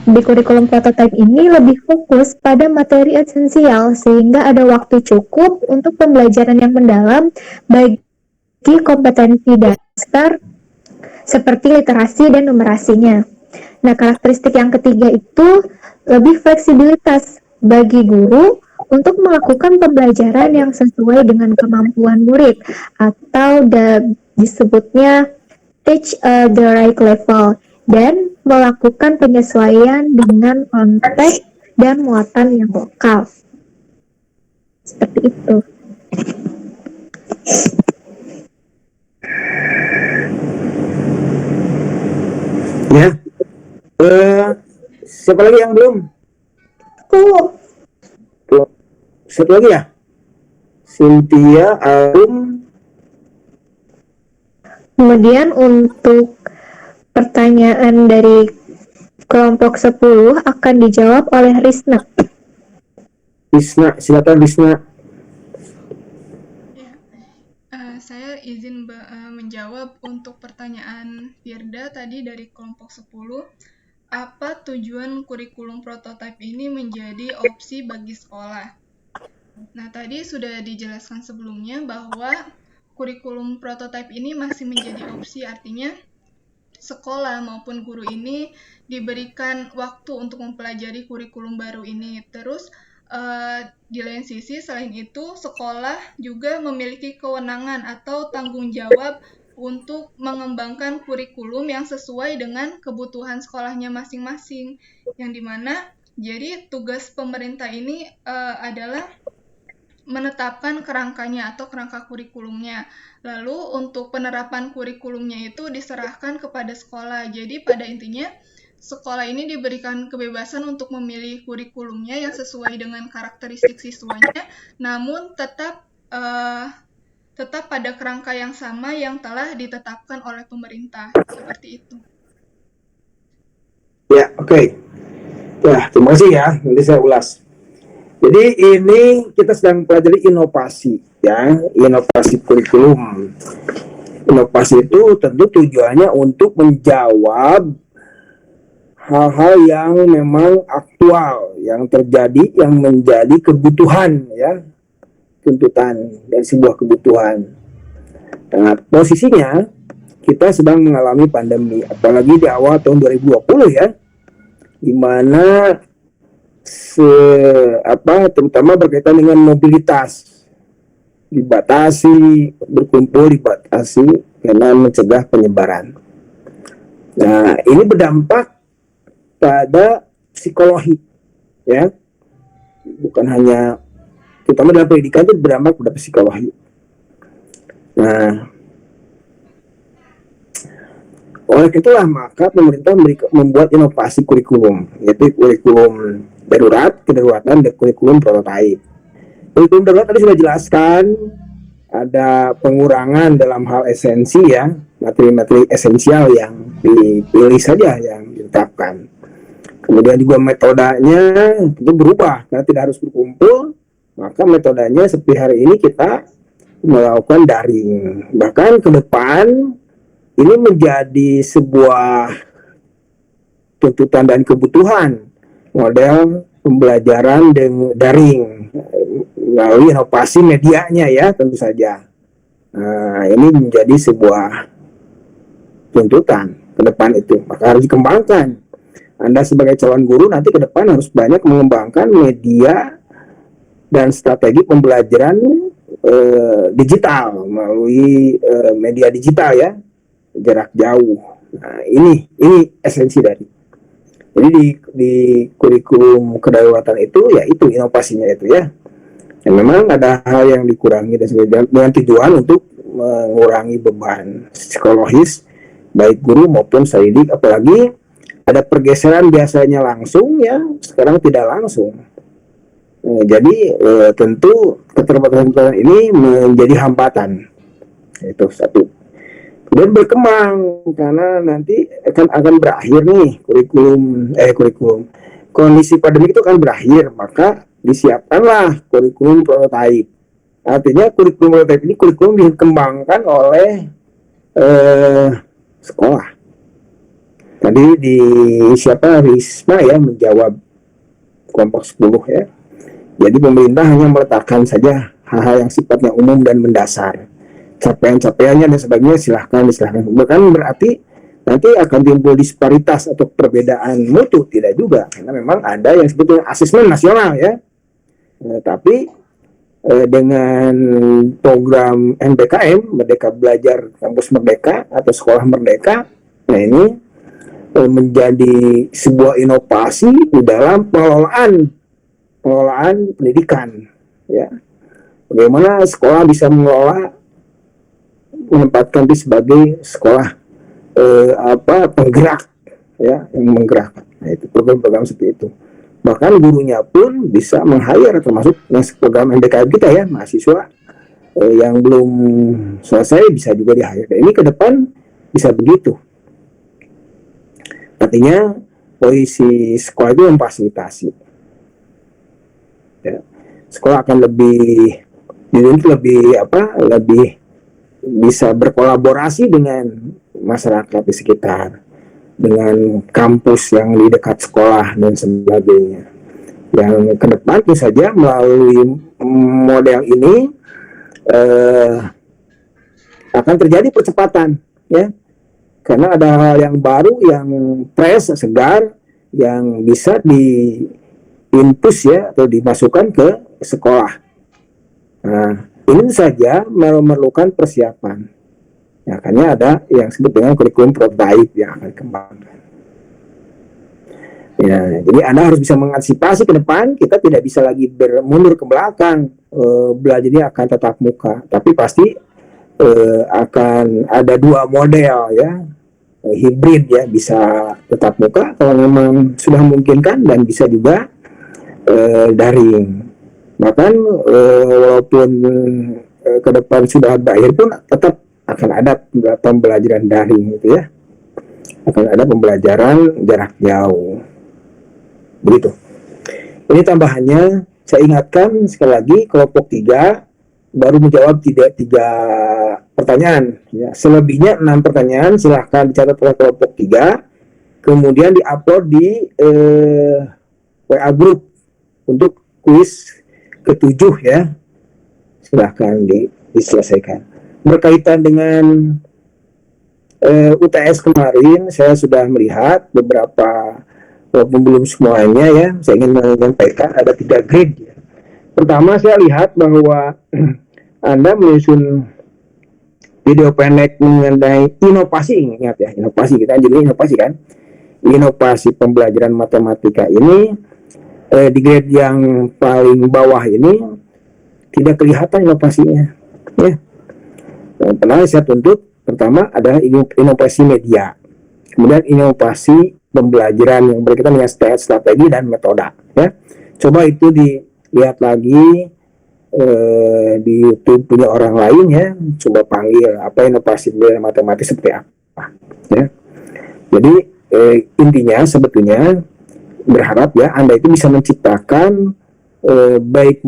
di kurikulum prototype ini lebih fokus pada materi esensial sehingga ada waktu cukup untuk pembelajaran yang mendalam bagi kompetensi dasar seperti literasi dan numerasinya. Nah, karakteristik yang ketiga itu lebih fleksibilitas bagi guru untuk melakukan pembelajaran yang sesuai dengan kemampuan murid atau disebutnya teach the right level dan melakukan penyesuaian dengan konteks dan muatan yang lokal. Seperti itu. Ya. Siapa lagi yang belum? Tuh. Satu lagi ya? Cynthia, Arum. Kemudian untuk pertanyaan dari kelompok 10 akan dijawab oleh Risna. Risna, silakan Risna. Saya izin menjawab untuk pertanyaan Firda tadi dari kelompok 10. Apa tujuan kurikulum prototipe ini menjadi opsi bagi sekolah? Nah, tadi sudah dijelaskan sebelumnya bahwa kurikulum prototipe ini masih menjadi opsi, artinya sekolah maupun guru ini diberikan waktu untuk mempelajari kurikulum baru ini. Terus di lain sisi, selain itu, sekolah juga memiliki kewenangan atau tanggung jawab untuk mengembangkan kurikulum yang sesuai dengan kebutuhan sekolahnya masing-masing. Yang dimana, jadi tugas pemerintah ini adalah menetapkan kerangkanya atau kerangka kurikulumnya. Lalu untuk penerapan kurikulumnya itu diserahkan kepada sekolah. Jadi pada intinya, sekolah ini diberikan kebebasan untuk memilih kurikulumnya yang sesuai dengan karakteristik siswanya, namun tetap pada kerangka yang sama yang telah ditetapkan oleh pemerintah. Seperti itu. Ya, oke. Ya, terima kasih ya. Nanti saya ulas. Jadi ini kita sedang pelajari inovasi, ya, inovasi kurikulum. Inovasi itu tentu tujuannya untuk menjawab hal-hal yang memang aktual, yang terjadi, yang menjadi kebutuhan, ya, tuntutan dari sebuah kebutuhan. Nah, posisinya kita sedang mengalami pandemi, apalagi di awal tahun 2020 ya, di mana terutama berkaitan dengan mobilitas dibatasi, berkumpul dibatasi karena mencegah penyebaran. Nah, ini berdampak pada psikologi, ya, bukan hanya, terutama dalam pendidikan itu berdampak pada psikologi. Nah, oleh itulah maka pemerintah membuat inovasi kurikulum, yaitu kurikulum darurat, kedaruratan, dan kurikulum prototipe. Kurikulum darurat tadi sudah jelaskan, ada pengurangan dalam hal esensi, ya, materi-materi esensial yang dipilih saja yang ditetapkan. Kemudian juga metodenya itu berubah karena tidak harus berkumpul, maka metodenya seperti hari ini kita melakukan daring. Bahkan ke depan ini menjadi sebuah tuntutan dan kebutuhan model pembelajaran daring melalui inovasi medianya, ya, tentu saja. Nah, ini menjadi sebuah tuntutan ke depan itu, maka harus dikembangkan. Anda sebagai calon guru nanti ke depan harus banyak mengembangkan media dan strategi pembelajaran digital melalui media digital, ya, jarak jauh. Nah, ini esensi dari. Jadi di kurikulum kedaruratan itu, ya, itu inovasinya itu, ya. Dan memang ada hal yang dikurangi dan sebagainya dengan tujuan untuk mengurangi beban psikologis baik guru maupun saidik, apalagi ada pergeseran biasanya langsung, ya, sekarang tidak langsung. Jadi tentu keterbatasan ini menjadi hambatan. Itu satu. Dan berkembang karena nanti akan berakhir nih kurikulum kondisi pandemi itu akan berakhir, maka disiapkanlah kurikulum prototipe. Artinya kurikulum prototipe ini kurikulum dikembangkan oleh sekolah. Tadi Risma, ya, menjawab kelompok 10, ya. Jadi pemerintah hanya meletakkan saja hal-hal yang sifatnya umum dan mendasar. Capaian-capaiannya dan sebagainya silahkan. Bukan berarti nanti akan timbul disparitas atau perbedaan mutu. Tidak juga, karena memang ada yang sebetulnya asesmen nasional ya. Tapi dengan program MBKM, Merdeka Belajar Kampus Merdeka atau Sekolah Merdeka, nah ini menjadi sebuah inovasi di dalam pengelolaan pendidikan ya. Bagaimana sekolah bisa menempatkan diri sebagai sekolah penggerak ya, yang menggerakkan. Nah, itu program-program seperti itu. Bahkan gurunya pun bisa meng-hire, termasuk program MBKM kita ya, mahasiswa yang belum selesai bisa juga di-hire. Dan ini ke depan bisa begitu. Artinya posisi sekolah itu memfasilitasi. Ya. Sekolah akan lebih bisa berkolaborasi dengan masyarakat di sekitar, dengan kampus yang di dekat sekolah dan sebagainya. Yang ke depan tentu saja melalui model ini akan terjadi percepatan ya, karena ada hal yang baru, yang fresh, segar, yang bisa diinpus ya atau dimasukkan ke sekolah. Nah, ini saja memerlukan persiapan. Ya, makanya ada yang disebut dengan kurikulum prototipe yang akan dikembangkan. Ya, jadi Anda harus bisa mengantisipasi ke depan. Kita tidak bisa lagi bermundur ke belakang. Belajarnya akan tatap muka, tapi pasti akan ada dua model ya, hibrid ya, bisa tatap muka kalau memang sudah memungkinkan, dan bisa juga daring. Bahkan walaupun ke depan sudah berakhir pun tetap akan ada pembelajaran daring gitu ya, akan ada pembelajaran jarak jauh begitu. Ini tambahannya, saya ingatkan sekali lagi, kelompok 3 baru menjawab tiga pertanyaan ya. Selebihnya 6 pertanyaan silahkan dicatat oleh kelompok 3, kemudian diupload di WA group untuk kuis ke-7 ya, silahkan diselesaikan. Berkaitan dengan UTS kemarin, saya sudah melihat beberapa, walaupun belum semuanya ya, saya ingin menyampaikan ada 3 grade ya. Pertama, saya lihat bahwa Anda menyusun video pendek mengenai inovasi. Ingat ya, inovasi, kita jadi inovasi kan, inovasi pembelajaran matematika ini di grade yang paling bawah ini tidak kelihatan inovasinya ya. Yang pernah saya tuntut pertama adalah inovasi media, kemudian inovasi pembelajaran yang berkaitan dengan strategi dan metode ya. Coba itu dilihat lagi di YouTube punya orang lain ya, coba panggil apa inovasi pembelajaran matematik seperti apa ya. Jadi intinya sebetulnya berharap ya Anda itu bisa menciptakan baik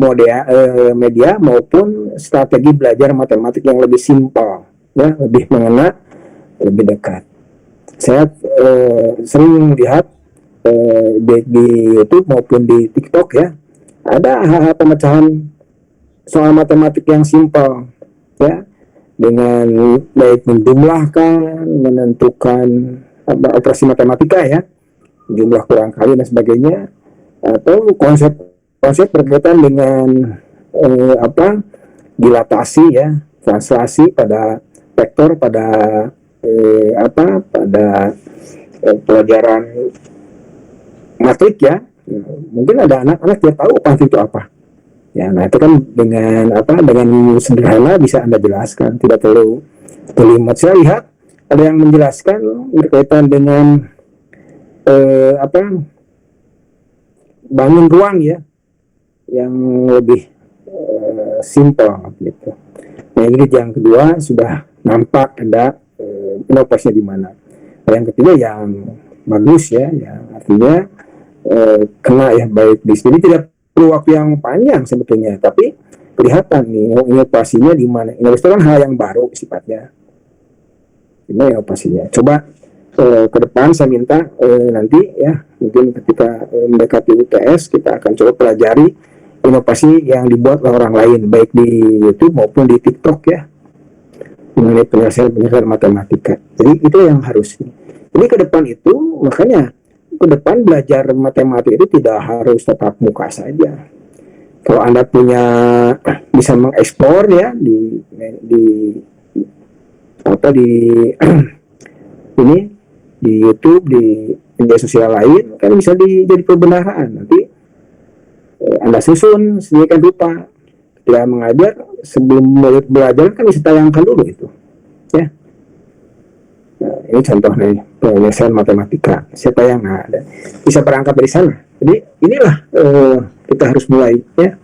media maupun strategi belajar matematik yang lebih simpel ya, lebih mengena, lebih dekat. Saya sering lihat di YouTube maupun di TikTok ya, ada hal-hal pemecahan soal matematik yang simpel ya, dengan baik menjumlahkan, menentukan operasi matematika ya, jumlah kurang kali dan sebagainya, atau konsep berkaitan dengan dilatasi ya, translasi pada vektor, pada pelajaran matrik ya. Mungkin ada anak-anak yang tahu matrik itu apa ya. Nah, itu kan dengan sederhana bisa Anda jelaskan, tidak terlalu terlibat. Saya lihat ada yang menjelaskan berkaitan dengan bangun ruang ya, yang lebih simpel gitu. Nah, ini yang kedua sudah nampak ada inovasinya di mana. Yang ketiga yang bagus ya, yang artinya kena ya, baik di sini. Tidak perlu waktu yang panjang sebetulnya, tapi kelihatan nih inovasinya di mana. Inovasi itu kan hal yang baru sifatnya. Ini inovasinya. Coba ke depan saya minta nanti ya, mungkin ketika mendekati UTS kita akan coba pelajari inovasi yang dibuat oleh orang lain, baik di YouTube maupun di TikTok ya, mengenai penyelesaian matematika. Jadi itu yang harus Jadi ke depan itu, makanya ke depan belajar matematik itu tidak harus tatap muka saja. Kalau Anda punya bisa mengekspor ya di apa di ini di YouTube, di media sosial lain kan bisa jadi kebenaran. Nanti Anda susun sedemikian rupa. Ketika mengajar, sebelum belajar kan bisa tayangkan dulu itu ya. Nah, ini contoh nih penyelesaian matematika. Siapa yang ada bisa berangkat dari sana. Jadi inilah kita harus mulai ya.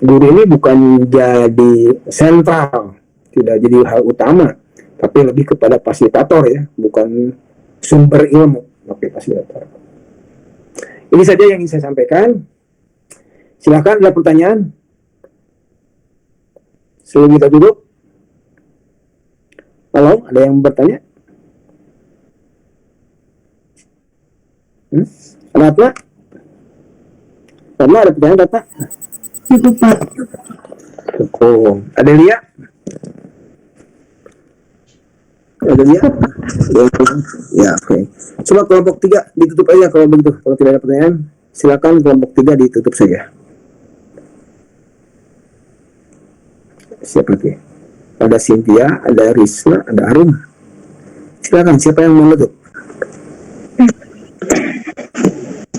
Guru ini bukan jadi sentral, tidak jadi hal utama, tapi lebih kepada fasilitator ya, bukan sumber ilmu, tapi fasilitator. Ini saja yang ingin saya sampaikan. Silakan ada pertanyaan sebelum kita tutup. Halo, ada yang bertanya? Ratna? Ratna ada pertanyaan, Ratna? Cukup, Pak. Cukup. Ada Lia? Ada Lia? Ya, oke. Coba kelompok 3 ditutup aja kalau begitu. Kalau tidak ada pertanyaan, silakan kelompok 3 ditutup saja. Siapa lagi? Ada Cynthia, ada Risma, ada Arum. Silakan, siapa yang mau menutup?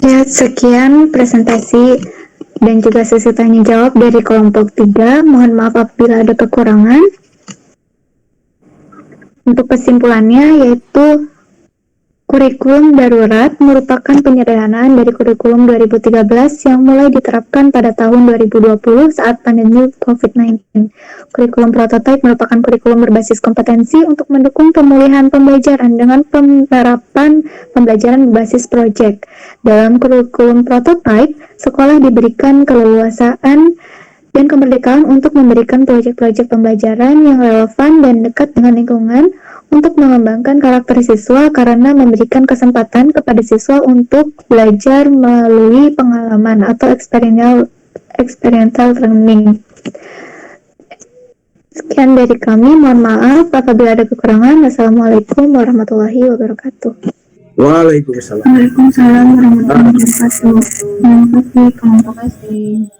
Ya, sekian presentasi dan juga sesi tanya jawab dari kelompok 3. Mohon maaf apabila ada kekurangan. Untuk kesimpulannya yaitu kurikulum darurat merupakan penyederhanaan dari kurikulum 2013 yang mulai diterapkan pada tahun 2020 saat pandemi COVID-19. Kurikulum prototipe merupakan kurikulum berbasis kompetensi untuk mendukung pemulihan pembelajaran dengan penerapan pembelajaran berbasis proyek. Dalam kurikulum prototipe, sekolah diberikan keleluasaan dan kemerdekaan untuk memberikan proyek-proyek pembelajaran yang relevan dan dekat dengan lingkungan untuk mengembangkan karakter siswa karena memberikan kesempatan kepada siswa untuk belajar melalui pengalaman atau experiential learning. Sekian dari kami, mohon maaf apabila ada kekurangan. Wassalamualaikum warahmatullahi wabarakatuh. Waalaikumsalam. Waalaikumsalam warahmatullahi wabarakatuh. Terima kasih.